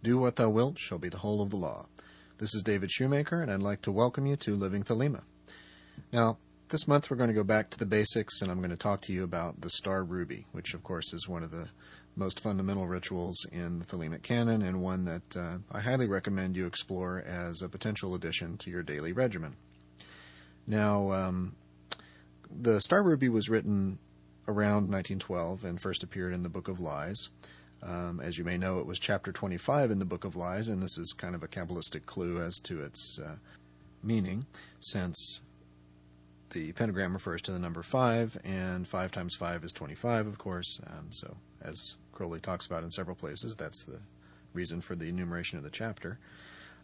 Do what thou wilt shall be the whole of the law. This is David Shoemaker, and I'd like to welcome you to Living Thelema. Now, this month we're going to go back to the basics, and I'm going to talk to you about the star ruby, which of course is one of the most fundamental rituals in the Thelemic canon, and one that I highly recommend you explore as a potential addition to your daily regimen. Now, the star ruby was written around 1912 and first appeared in the Book of Lies. As you may know, it was chapter 25 in the Book of Lies, and this is kind of a Kabbalistic clue as to its meaning, since the pentagram refers to the number 5, and 5 times 5 is 25, of course, and so, as Crowley talks about in several places, that's the reason for the enumeration of the chapter.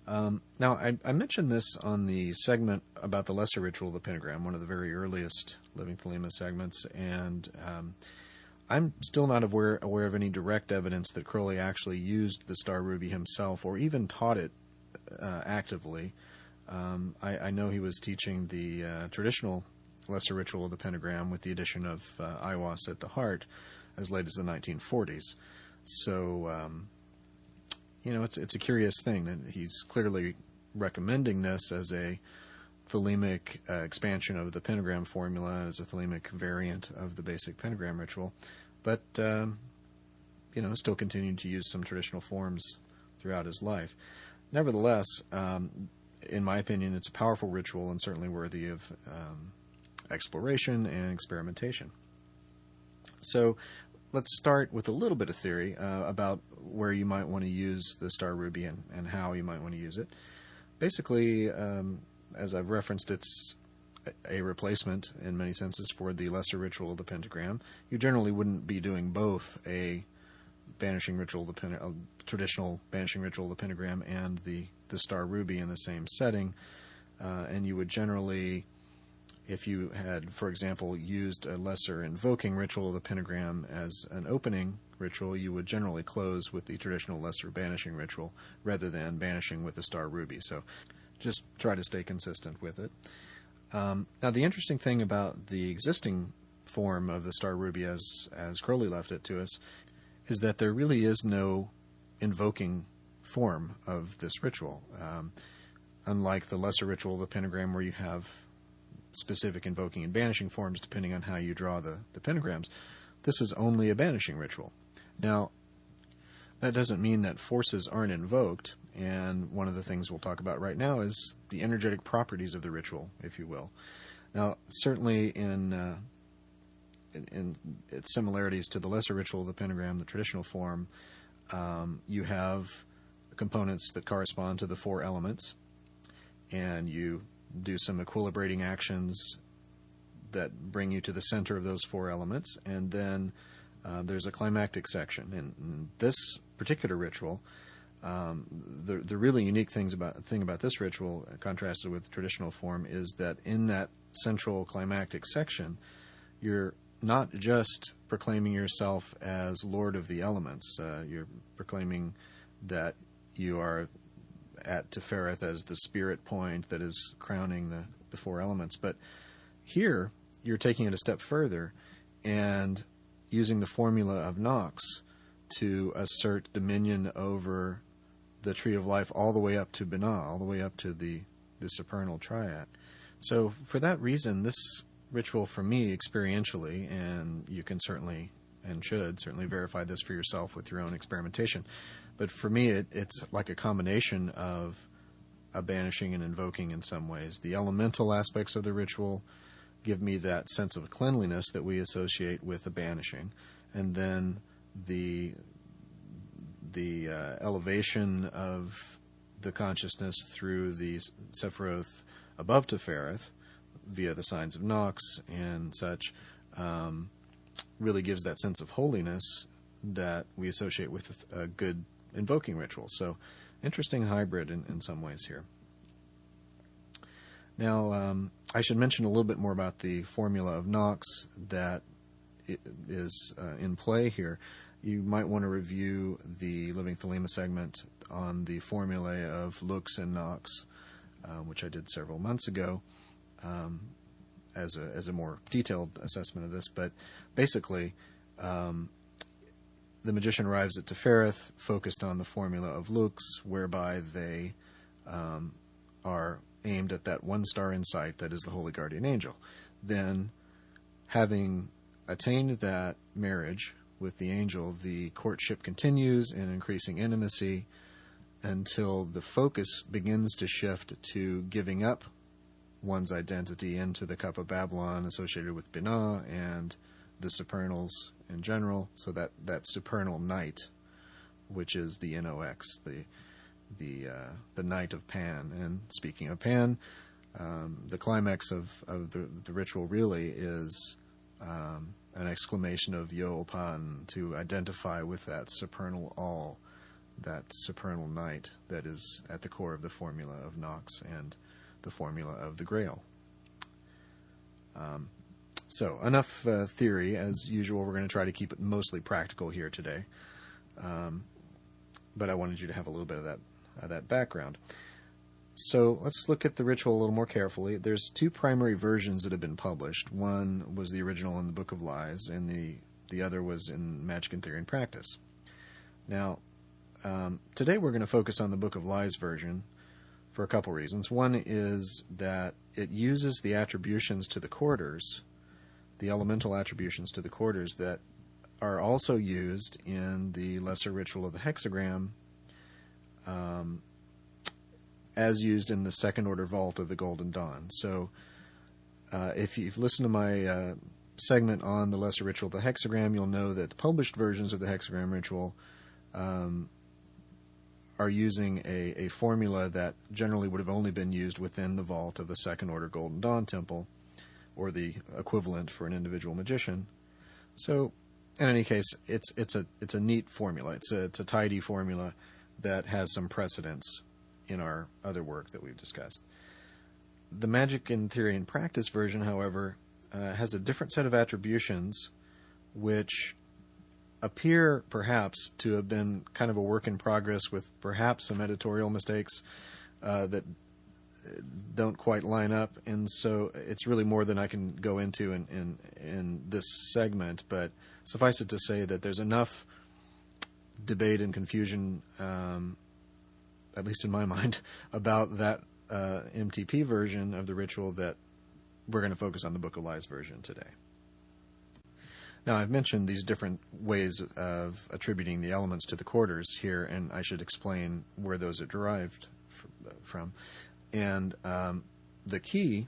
Now, I mentioned this on the segment about the lesser ritual of the pentagram, one of the very earliest Living Thelema segments, and I'm still not aware of any direct evidence that Crowley actually used the star ruby himself or even taught it actively. I know he was teaching the traditional lesser ritual of the pentagram with the addition of Aiwass at the heart as late as the 1940s. So, it's a curious thing that he's clearly recommending this as a Thelemic expansion of the pentagram formula, as a Thelemic variant of the basic pentagram ritual, but still continued to use some traditional forms throughout his life. Nevertheless, in my opinion, it's a powerful ritual and certainly worthy of exploration and experimentation. So let's start with a little bit of theory about where you might want to use the star ruby and how you might want to use it. Basically, as I've referenced, it's a replacement in many senses for the lesser ritual of the pentagram. You generally wouldn't be doing both a banishing ritual, traditional banishing ritual of the pentagram, and the star ruby in the same setting. And you would generally, if you had, for example, used a lesser invoking ritual of the pentagram as an opening ritual, you would generally close with the traditional lesser banishing ritual rather than banishing with the star ruby. So just try to stay consistent with it. Now, the interesting thing about the existing form of the star ruby as Crowley left it to us is that there really is no invoking form of this ritual. Unlike the lesser ritual of the pentagram, where you have specific invoking and banishing forms depending on how you draw the pentagrams, this is only a banishing ritual. Now, that doesn't mean that forces aren't invoked, and one of the things we'll talk about right now is the energetic properties of the ritual, if you will. Now, certainly in its similarities to the lesser ritual of the pentagram, the traditional form, you have components that correspond to the 4 elements, and you do some equilibrating actions that bring you to the center of those 4 elements, and then there's a climactic section. In this particular ritual, the really unique thing about this ritual, contrasted with traditional form, is that in that central climactic section, you're not just proclaiming yourself as Lord of the elements. You're proclaiming that you are at Tefereth as the spirit point that is crowning the 4 elements. But here, you're taking it a step further and using the formula of NOX to assert dominion over the tree of life all the way up to Binah, all the way up to the supernal triad. So for that reason, this ritual for me experientially, and you can certainly and should certainly verify this for yourself with your own experimentation, but for me it's like a combination of a banishing and invoking in some ways. The elemental aspects of the ritual give me that sense of cleanliness that we associate with the banishing, and then the elevation of the consciousness through the Sephiroth above Tefereth via the Signs of NOX and such really gives that sense of holiness that we associate with a good invoking ritual. So interesting hybrid in some ways here. Now, I should mention a little bit more about the formula of NOX that is in play here. You might want to review the Living Thelema segment on the formulae of Lux and NOX, which I did several months ago, as a more detailed assessment of this. But basically, the the magician arrives at Tefereth, focused on the Formula of NOX, whereby they are aimed at that one star in sight that is the Holy Guardian Angel. Then, having attained that marriage with the angel, the courtship continues in increasing intimacy until the focus begins to shift to giving up one's identity into the cup of Babylon associated with Binah and the supernals in general, so that supernal night, which is the NOX, the night of Pan. And speaking of Pan, the climax of the ritual really is an exclamation of Yo Pan, to identify with that supernal all, that supernal night that is at the core of the Formula of NOX and the Formula of the Grail. So, enough theory. As usual, we're going to try to keep it mostly practical here today. But I wanted you to have a little bit of that background. So, let's look at the ritual a little more carefully. There's two primary versions that have been published. One was the original in the Book of Lies, and the other was in Magic and Theory and Practice. Now, today we're going to focus on the Book of Lies version for a couple reasons. One is that it uses the attributions to the quarters, the elemental attributions to the quarters, that are also used in the lesser ritual of the hexagram, as used in the second order vault of the Golden Dawn. So if you've listened to my segment on the lesser ritual of the hexagram, you'll know that the published versions of the hexagram ritual are using a formula that generally would have only been used within the vault of the second order Golden Dawn temple, or the equivalent for an individual magician. So, in any case, it's a neat formula. It's a tidy formula that has some precedence in our other work that we've discussed. The Magic and Theory and Practice version, however, has a different set of attributions, which appear perhaps to have been kind of a work in progress, with perhaps some editorial mistakes that don't quite line up, and so it's really more than I can go into in this segment, but suffice it to say that there's enough debate and confusion, at least in my mind, about that MTP version of the ritual that we're going to focus on the Book of Lies version today. Now, I've mentioned these different ways of attributing the elements to the quarters here, and I should explain where those are derived from. And the key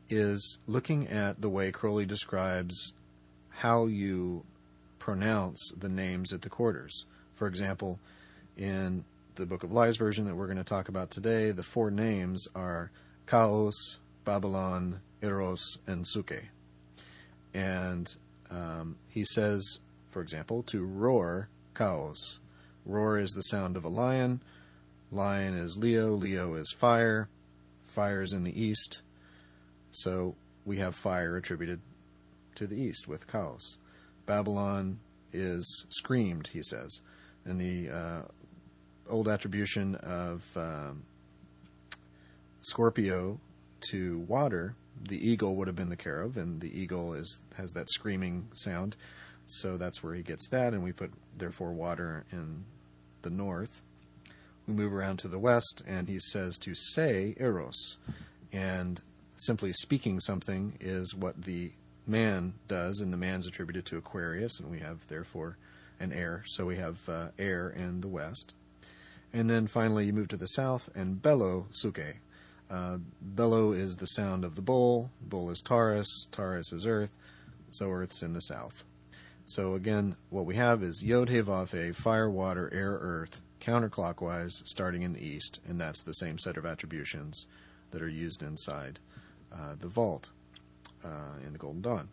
is looking at the way Crowley describes how you pronounce the names at the quarters. For example, in the Book of Lies version that we're going to talk about today, the four names are Chaos, Babylon, Eros, and Suke. And he says, for example, to roar Chaos. Roar is the sound of a lion. Lion is Leo. Leo is fire. Fire is in the east. So we have fire attributed to the east with Chaos. Babylon is screamed, he says. And the old attribution of Scorpio to water, the eagle would have been the cherub, and the eagle has that screaming sound. So that's where he gets that, and we put, therefore, water in the north. We move around to the west, and he says to say Eros. And simply speaking something is what the man does, and the man's attributed to Aquarius, and we have, therefore, an air. So we have air in the west. And then finally you move to the south, and bellow Suke. Bellow is the sound of the bull. Bull is Taurus. Taurus is earth. So earth's in the south. So again, what we have is Yod He Vav He, fire, water, air, earth, counterclockwise, starting in the east, and that's the same set of attributions that are used inside the vault in the Golden Dawn.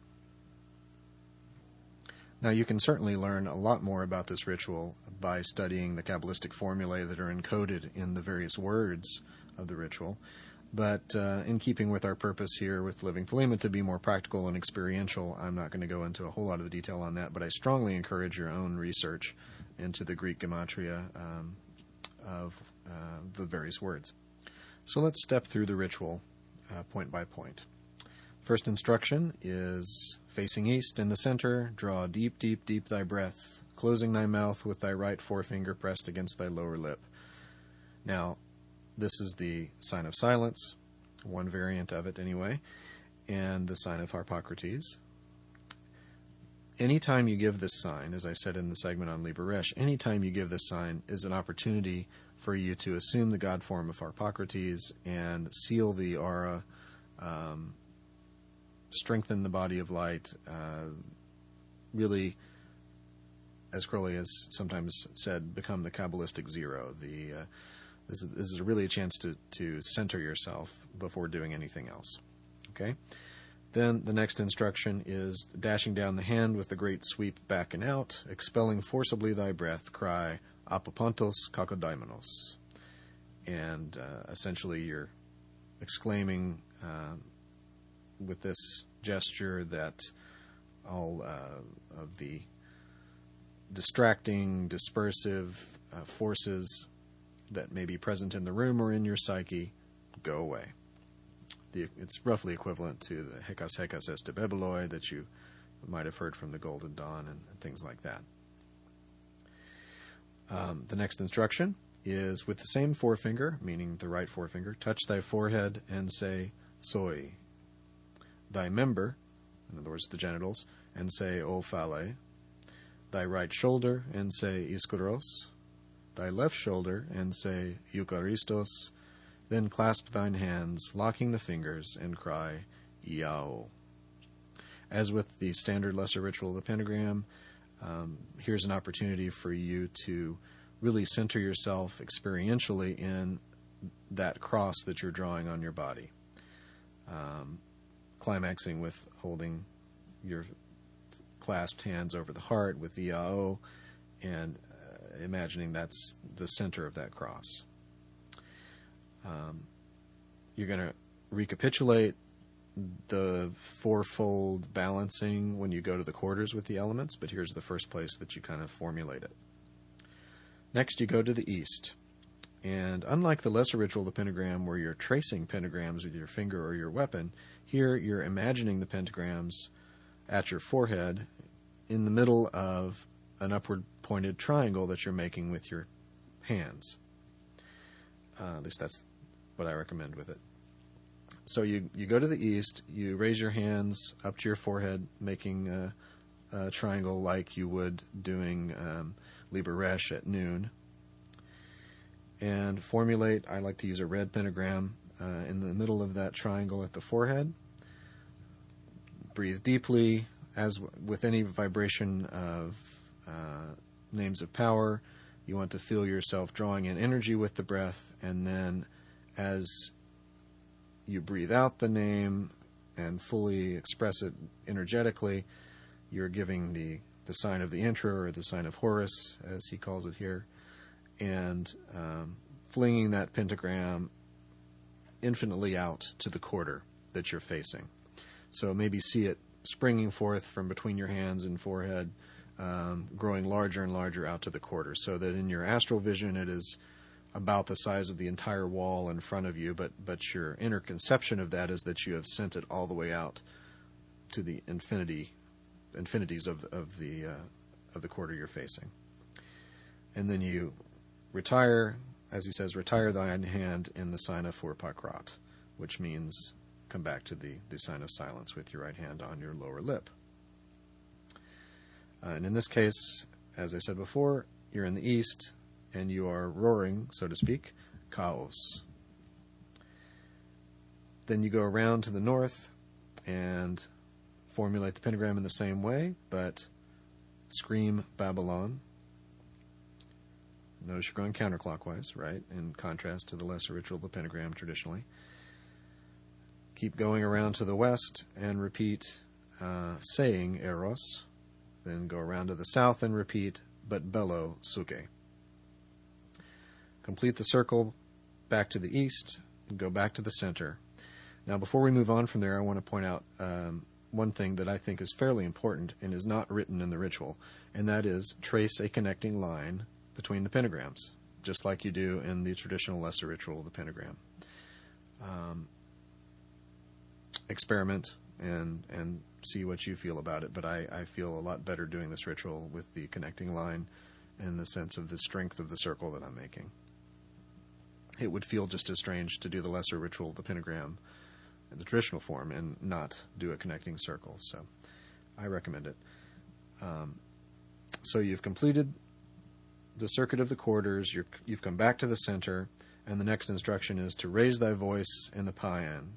Now, you can certainly learn a lot more about this ritual by studying the Kabbalistic formulae that are encoded in the various words of the ritual, but in keeping with our purpose here with Living Thelema to be more practical and experiential, I'm not going to go into a whole lot of detail on that, but I strongly encourage your own research into the Greek gematria of the various words. So let's step through the ritual point by point. First instruction is facing east in the center, draw deep, deep, deep thy breath, closing thy mouth with thy right forefinger pressed against thy lower lip. Now, this is the sign of silence, one variant of it anyway, and the sign of Harpocrates. Anytime you give this sign, as I said in the segment on Liber Resh, anytime you give this sign is an opportunity for you to assume the God form of Harpocrates and seal the aura, strengthen the body of light, really, as Crowley has sometimes said, become the Kabbalistic zero. This is really a chance to center yourself before doing anything else. Okay? Then the next instruction is dashing down the hand with the great sweep back and out, expelling forcibly thy breath, cry, Apopontos kakodaimenos. And essentially you're exclaiming with this gesture that all of the distracting, dispersive forces that may be present in the room or in your psyche go away. It's roughly equivalent to the Hekas Hekas Este Bebeloi that you might have heard from the Golden Dawn and things like that. The next instruction is with the same forefinger, meaning the right forefinger, touch thy forehead and say, Soy. Thy member, in other words the genitals, and say, O Phale. Thy right shoulder and say, Iskoros. Thy left shoulder and say, Eucharistos. Then clasp thine hands, locking the fingers, and cry, Iao. As with the standard lesser ritual of the pentagram, here's an opportunity for you to really center yourself experientially in that cross that you're drawing on your body. Climaxing with holding your clasped hands over the heart with Iao, and imagining that's the center of that cross. You're going to recapitulate the fourfold balancing when you go to the quarters with the elements, but here's the first place that you kind of formulate it. Next, you go to the east. And unlike the lesser ritual of the pentagram where you're tracing pentagrams with your finger or your weapon, here you're imagining the pentagrams at your forehead in the middle of an upward pointed triangle that you're making with your hands. At least that's what I recommend with it. So you go to the east, you raise your hands up to your forehead, making a triangle like you would doing Liber Resh at noon. And formulate, I like to use a red pentagram in the middle of that triangle at the forehead. Breathe deeply. As with any vibration of names of power, you want to feel yourself drawing in energy with the breath, and then as you breathe out the name and fully express it energetically, you're giving the sign of the intro, or the sign of Horus, as he calls it here, and flinging that pentagram infinitely out to the quarter that you're facing. So maybe see it springing forth from between your hands and forehead, growing larger and larger out to the quarter, so that in your astral vision it is about the size of the entire wall in front of you, but your inner conception of that is that you have sent it all the way out to the infinities of the quarter you're facing. And then you retire, as he says, retire thine hand in the sign of Furpakrat, which means come back to the sign of silence with your right hand on your lower lip. And in this case, as I said before, you're in the east, and you are roaring, so to speak, Chaos. Then you go around to the north and formulate the pentagram in the same way, but scream Babylon. Notice you're going counterclockwise, right, in contrast to the lesser ritual of the pentagram traditionally. Keep going around to the west and repeat saying Eros. Then go around to the south and repeat, but bellow Suke. Complete the circle back to the east and go back to the center. Now, before we move on from there, I want to point out one thing that I think is fairly important and is not written in the ritual, and that is trace a connecting line between the pentagrams, just like you do in the traditional lesser ritual of the pentagram. Experiment and see what you feel about it. But I feel a lot better doing this ritual with the connecting line in the sense of the strength of the circle that I'm making. It would feel just as strange to do the lesser ritual, the pentagram, in the traditional form, and not do a connecting circle. So I recommend it. So you've completed the circuit of the quarters, you've come back to the center, and the next instruction is to raise thy voice in the paean,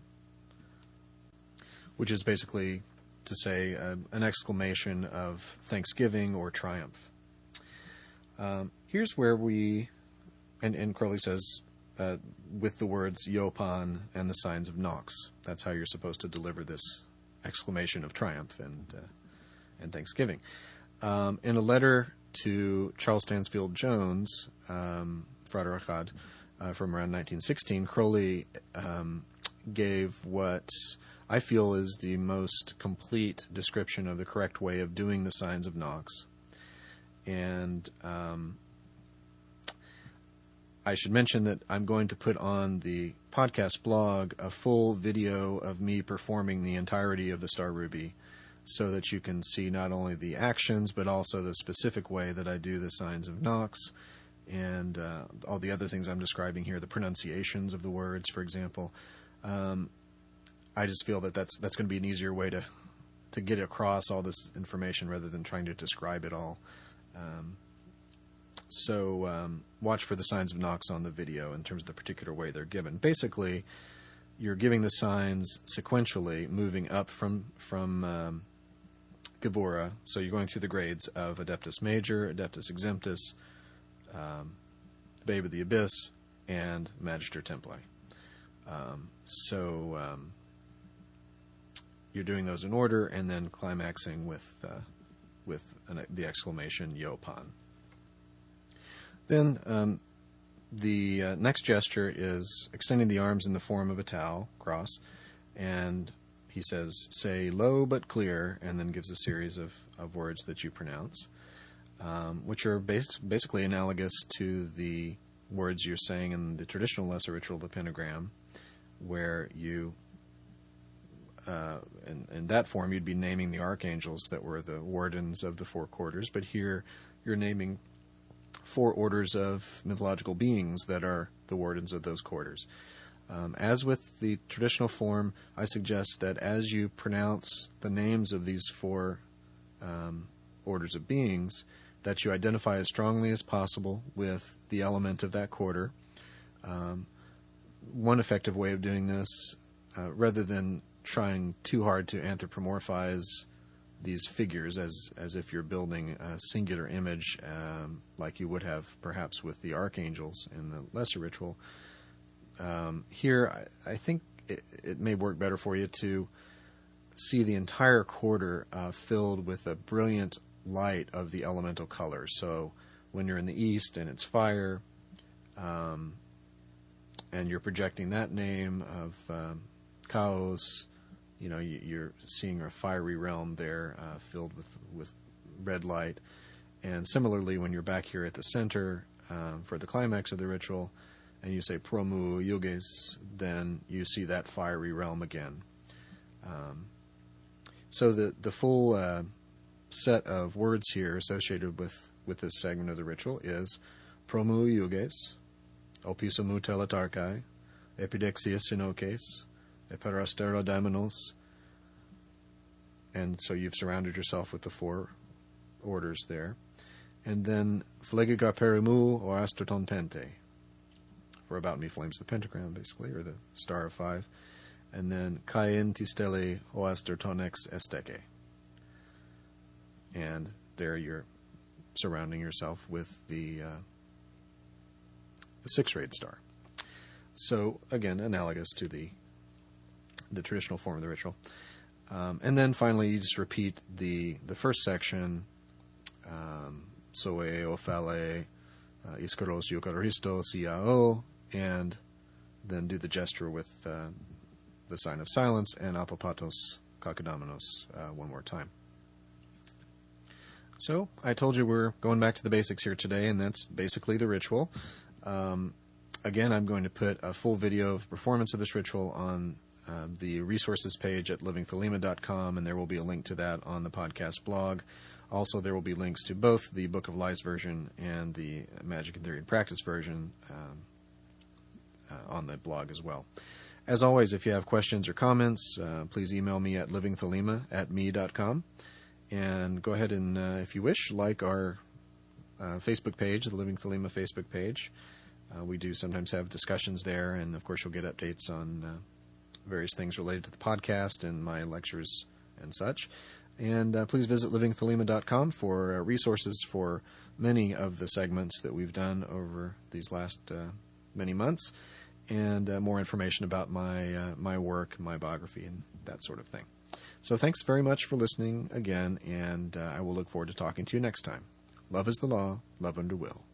which is basically to say an exclamation of thanksgiving or triumph. Here's where and Crowley says, with the words Yopan and the signs of NOX. That's how you're supposed to deliver this exclamation of triumph and thanksgiving. In a letter to Charles Stansfield Jones, Frater Achad, from around 1916, Crowley gave what I feel is the most complete description of the correct way of doing the signs of NOX. And I should mention that I'm going to put on the podcast blog a full video of me performing the entirety of the Star Ruby, so that you can see not only the actions, but also the specific way that I do the signs of NOX, and all the other things I'm describing here, the pronunciations of the words, for example. I just feel that that's going to be an easier way to get across all this information rather than trying to describe it all. So watch for the signs of NOX on the video in terms of the particular way they're given. Basically, you're giving the signs sequentially, moving up from Gebura. So you're going through the grades of Adeptus Major, Adeptus Exemptus, Babe of the Abyss, and Magister Template. You're doing those in order, and then climaxing with the exclamation Yopan. Then the next gesture is extending the arms in the form of a tau cross, and he says, say low but clear, and then gives a series of words that you pronounce, which are basically analogous to the words you're saying in the traditional lesser ritual, the pentagram, where you, in that form, you'd be naming the archangels that were the wardens of the four quarters, but here you're naming four orders of mythological beings that are the wardens of those quarters. As with the traditional form, I suggest that as you pronounce the names of these four orders of beings, that you identify as strongly as possible with the element of that quarter. One effective way of doing this, rather than trying too hard to anthropomorphize these figures as if you're building a singular image, like you would have perhaps with the archangels in the lesser ritual. Here, I think it may work better for you to see the entire quarter filled with a brilliant light of the elemental colors. So when you're in the east and it's fire, and you're projecting that name of Chaos, you're seeing a fiery realm there filled with red light. And similarly, when you're back here at the center for the climax of the ritual, and you say Promu Yuges, then you see that fiery realm again. So the full set of words here associated with this segment of the ritual is Promu Yuges, Opisomu Telatarkai, Epidexia Sinokes, Eperastero Daimonos. And so you've surrounded yourself with the four orders there. And then Phlegiga Perimu or Astroton Pente. For About Me Flames the Pentagram, basically, or the Star of Five. And then Kain Tistele o Astrotonex Esteke. And there you're surrounding yourself with the six-rayed star. So, again, analogous to the traditional form of the ritual. And then finally, you just repeat the first section, Soe Ophale, Iskaros Eucharisto Siao, and then do the gesture with the sign of silence and Apopatos Kakadamenos one more time. So, I told you we're going back to the basics here today, and that's basically the ritual. Again, I'm going to put a full video of performance of this ritual on the resources page at livingthelema.com, and there will be a link to that on the podcast blog. Also, there will be links to both the Book of Lies version and the Magic and Theory and Practice version on the blog as well. As always, if you have questions or comments, please email me at livingthelema@me.com. And go ahead and, if you wish, like our Facebook page, the Living Thelema Facebook page. We do sometimes have discussions there, and of course you'll get updates on various things related to the podcast and my lectures and such. And please visit livingthelema.com for resources for many of the segments that we've done over these last many months, and more information about my work, my biography, and that sort of thing. So thanks very much for listening again, and I will look forward to talking to you next time. Love is the law, love under will.